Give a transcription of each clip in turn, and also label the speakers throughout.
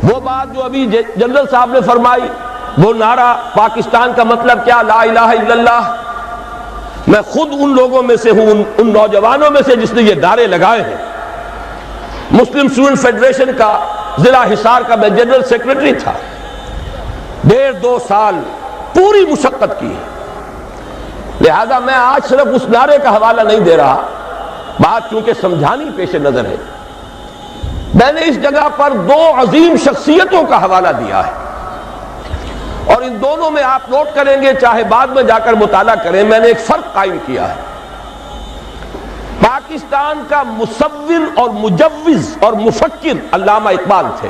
Speaker 1: وہ بات جو ابھی جنرل صاحب نے فرمائی، وہ نعرہ پاکستان کا مطلب کیا، لا الہ الا اللہ، میں خود ان لوگوں میں سے ہوں، ان نوجوانوں میں سے جس نے یہ نعرے لگائے ہیں۔ مسلم اسٹوڈنٹ فیڈریشن کا ضلع حصار کا میں جنرل سیکرٹری تھا، 1.5-2 سال پوری مشقت کی ہے، لہذا میں آج صرف اس نعرے کا حوالہ نہیں دے رہا، بات چونکہ سمجھانی پیش نظر ہے، میں نے اس جگہ پر 2 عظیم شخصیتوں کا حوالہ دیا ہے، اور ان دونوں میں آپ نوٹ کریں گے، چاہے بعد میں جا کر مطالعہ کریں، میں نے ایک فرق قائم کیا ہے۔ پاکستان کا مصور اور مجوز اور مفکر علامہ اقبال تھے،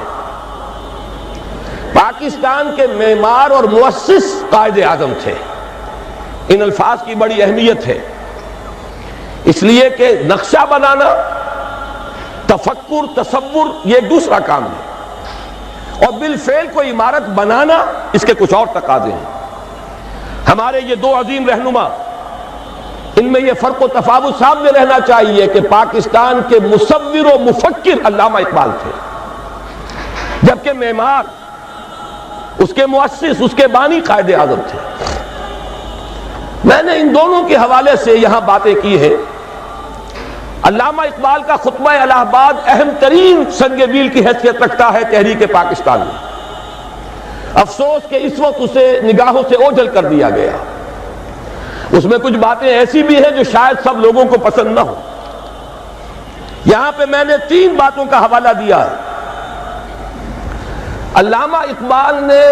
Speaker 1: پاکستان کے معمار اور مؤسس قائد اعظم تھے۔ ان الفاظ کی بڑی اہمیت ہے، اس لیے کہ نقشہ بنانا، تفکر، تصور یہ دوسرا کام ہے، اور بالفعل کوئی عمارت بنانا اس کے کچھ اور تقاضے ہیں۔ ہمارے یہ 2 عظیم رہنما، ان میں یہ فرق و تفاوت سامنے رہنا چاہیے کہ پاکستان کے مصور و مفکر علامہ اقبال تھے، جبکہ معمار، اس کے مؤسس، اس کے بانی قائد اعظم تھے۔ میں نے ان دونوں کے حوالے سے یہاں باتیں کی ہیں۔ علامہ اقبال کا خطبہ الہ آباد اہم ترین سنگ میل کی حیثیت رکھتا ہے تحریک پاکستان میں۔ افسوس کہ اس وقت اسے نگاہوں سے اوجھل کر دیا گیا، اس میں کچھ باتیں ایسی بھی ہیں جو شاید سب لوگوں کو پسند نہ ہو۔ یہاں پہ میں نے 3 باتوں کا حوالہ دیا ہے۔ علامہ اقبال نے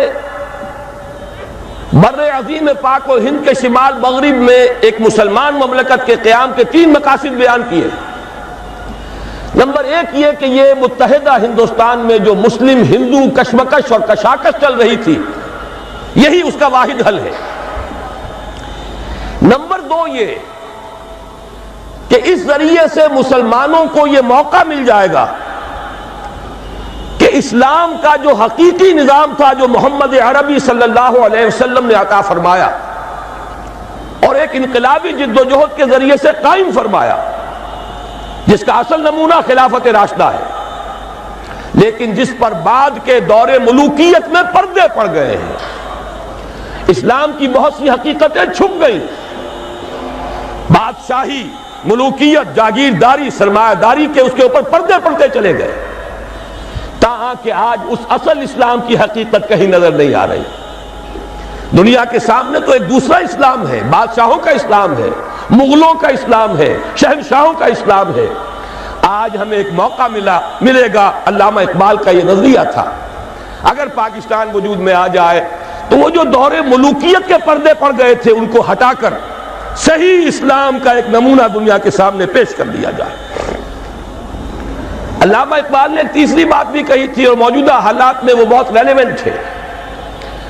Speaker 1: بر عظیم پاک و ہند کے شمال مغرب میں ایک مسلمان مملکت کے قیام کے 3 مقاصد بیان کیے۔ نمبر 1 یہ کہ یہ متحدہ ہندوستان میں جو مسلم ہندو کشمکش اور کشاکش چل رہی تھی، یہی اس کا واحد حل ہے۔ نمبر 2 یہ کہ اس ذریعے سے مسلمانوں کو یہ موقع مل جائے گا کہ اسلام کا جو حقیقی نظام تھا، جو محمد عربی صلی اللہ علیہ وسلم نے عطا فرمایا اور ایک انقلابی جد و جہد کے ذریعے سے قائم فرمایا، جس کا اصل نمونہ خلافت راشدہ ہے، لیکن جس پر بعد کے دور ملوکیت میں پردے پڑ گئے ہیں، اسلام کی بہت سی حقیقتیں چھپ گئیں، بادشاہی، ملوکیت، جاگیرداری، سرمایہ داری کے اس کے اوپر پردے پڑتے چلے گئے، تاہاں کہ آج اس اصل اسلام کی حقیقت کہیں نظر نہیں آ رہی۔ دنیا کے سامنے تو ایک دوسرا اسلام ہے، بادشاہوں کا اسلام ہے، مغلوں کا اسلام ہے، شہنشاہوں کا اسلام ہے۔ آج ہمیں ایک موقع ملے گا۔ علامہ اقبال کا یہ نظریہ تھا، اگر پاکستان وجود میں آ جائے تو وہ جو دور ملوکیت کے پردے پڑ گئے تھے ان کو ہٹا کر صحیح اسلام کا ایک نمونہ دنیا کے سامنے پیش کر دیا جائے۔ علامہ اقبال نے ایک تیسری بات بھی کہی تھی، اور موجودہ حالات میں وہ بہت ریلیونٹ ہے۔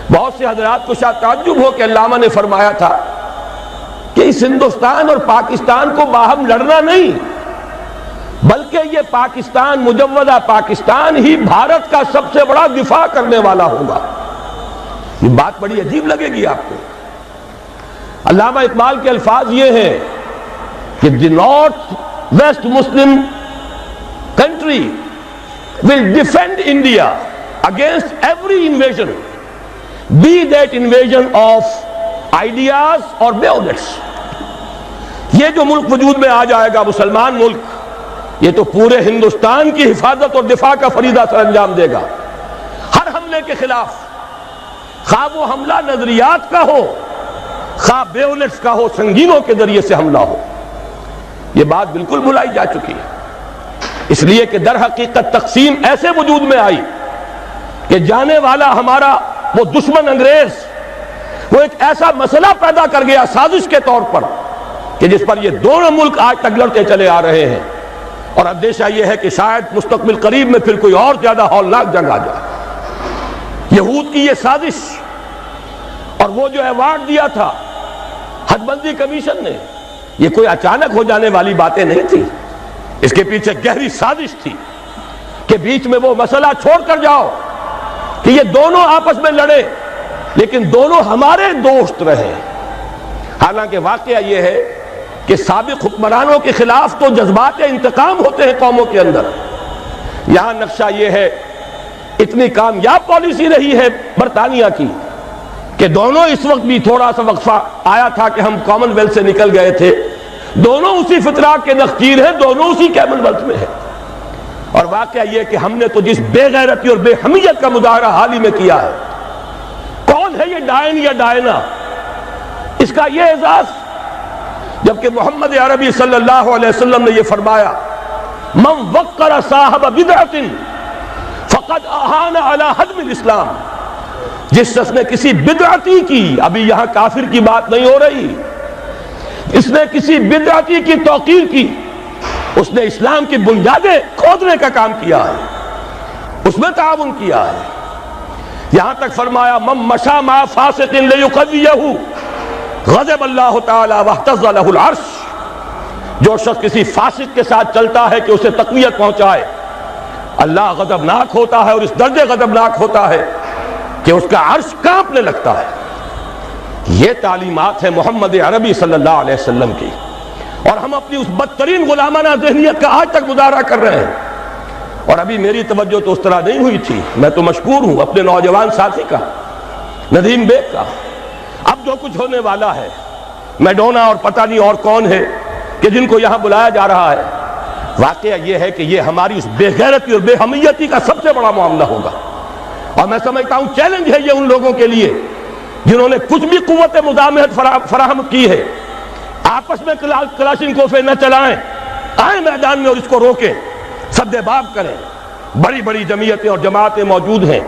Speaker 1: بہت سے حضرات کو شاید تعجب ہو کہ علامہ نے فرمایا تھا کہ اس ہندوستان اور پاکستان کو باہم لڑنا نہیں، بلکہ یہ پاکستان، مجوزہ پاکستان ہی بھارت کا سب سے بڑا دفاع کرنے والا ہوگا۔ یہ بات بڑی عجیب لگے گی آپ کو۔ علامہ اقبال کے الفاظ یہ ہیں کہ the north west Muslim country will defend India against every invasion, be that invasion of ideas or bayonets۔ یہ جو ملک وجود میں آ جائے گا، مسلمان ملک، یہ تو پورے ہندوستان کی حفاظت اور دفاع کا فریضہ سر انجام دے گا۔ ہر حملے کے خلاف، خواہ وہ حملہ نظریات کا ہو، خواہ بیونٹس کا ہو، سنگینوں کے ذریعے سے حملہ ہو۔ یہ بات بالکل بھلائی جا چکی ہے، اس لیے کہ در حقیقت تقسیم ایسے وجود میں آئی کہ جانے والا ہمارا وہ دشمن انگریز، وہ ایک ایسا مسئلہ پیدا کر گیا سازش کے طور پر کہ جس پر یہ دونوں ملک آج تک لڑتے چلے آ رہے ہیں، اور اندیشہ یہ ہے کہ شاید مستقبل قریب میں پھر کوئی اور زیادہ ہولناک جنگ آ جائے۔ یہود کی یہ سازش اور وہ جو ایوارڈ دیا تھا حد بندی کمیشن نے، یہ کوئی اچانک ہو جانے والی باتیں نہیں تھی، اس کے پیچھے گہری سازش تھی کہ بیچ میں وہ مسئلہ چھوڑ کر جاؤ کہ یہ دونوں آپس میں لڑے لیکن دونوں ہمارے دوست رہے۔ حالانکہ واقعہ یہ ہے کہ سابق حکمرانوں کے خلاف تو جذبات انتقام ہوتے ہیں قوموں کے اندر۔ یہاں نقشہ یہ ہے اتنی کامیاب پالیسی رہی ہے برطانیہ کی کہ دونوں اس وقت بھی تھوڑا سا وقفہ آیا تھا کہ ہم کامن ویلتھ سے نکل گئے تھے، دونوں اسی فطرہ کے نخچیر ہیں، دونوں اسی کامن ویلتھ میں ہیں۔ اور واقعہ یہ کہ ہم نے تو جس بے غیرتی اور بے حمیت کا مظاہرہ حال ہی میں کیا ہے، کون ہے یہ ڈائن یا ڈائنا، اس کا یہ اعزاز، جبکہ محمد عربی صلی اللہ علیہ وسلم نے یہ فرمایا من وقر صاحب بدعت فقد اہان علی حدم الاسلام، جس شخص نے کسی بدعتی کی، ابھی یہاں کافر کی بات نہیں ہو رہی، اس نے کسی بدعتی کی توقیر کی، اس نے اسلام کی بنیادیں کھودنے کا کام کیا ہے، اس میں تعاون کیا ہے۔ یہاں تک فرمایا من مشى مع فاسق ليقويه غضب اللہ تعالی واہتز له العرش، جو شخص کسی فاسق کے ساتھ چلتا ہے کہ اسے تقویت پہنچائے، اللہ غضبناک ہوتا ہے، اور اس درجے غضبناک ہوتا ہے کہ اس کا عرش کانپنے لگتا ہے۔ یہ تعلیمات ہے محمد عربی صلی اللہ علیہ وسلم کی، اور ہم اپنی اس بدترین غلامانہ ذہنیت کا آج تک مظاہرہ کر رہے ہیں۔ اور ابھی میری توجہ تو اس طرح نہیں ہوئی تھی، میں تو مشکور ہوں اپنے نوجوان ساتھی کا، ندیم بیگ کا۔ اب جو کچھ ہونے والا ہے، میڈونا اور پتہ نہیں اور کون ہے کہ جن کو یہاں بلایا جا رہا ہے، واقعہ یہ ہے کہ یہ ہماری اس بے غیرتی اور بے حمیتی کا سب سے بڑا معاملہ ہوگا۔ اور میں سمجھتا ہوں چیلنج ہے یہ ان لوگوں کے لیے جنہوں نے کچھ بھی قوت مزاحمت فراہم کی ہے، آپس میں کلاشنکوفیں نہ چلائیں، آئیں میدان میں اور اس کو روکیں، سد باب کریں۔ بڑی بڑی جمعیتیں اور جماعتیں موجود ہیں،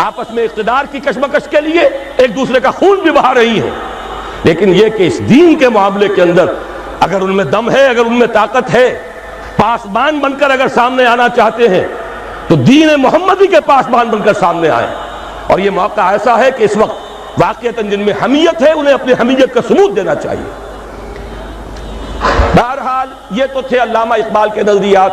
Speaker 1: آپس میں اقتدار کی کشمکش کے لیے ایک دوسرے کا خون بھی بہا رہی ہیں، لیکن یہ کہ اس دین کے معاملے کے اندر اگر ان میں دم ہے، اگر ان میں طاقت ہے، پاسبان بن کر اگر سامنے آنا چاہتے ہیں تو دین محمدی کے پاسبان بن کر سامنے آئیں۔ اور یہ موقع ایسا ہے کہ اس وقت واقعتاً جن میں حمیت ہے انہیں اپنی حمیت کا ثبوت دینا چاہیے۔ بہرحال یہ تو تھے علامہ اقبال کے نظریات۔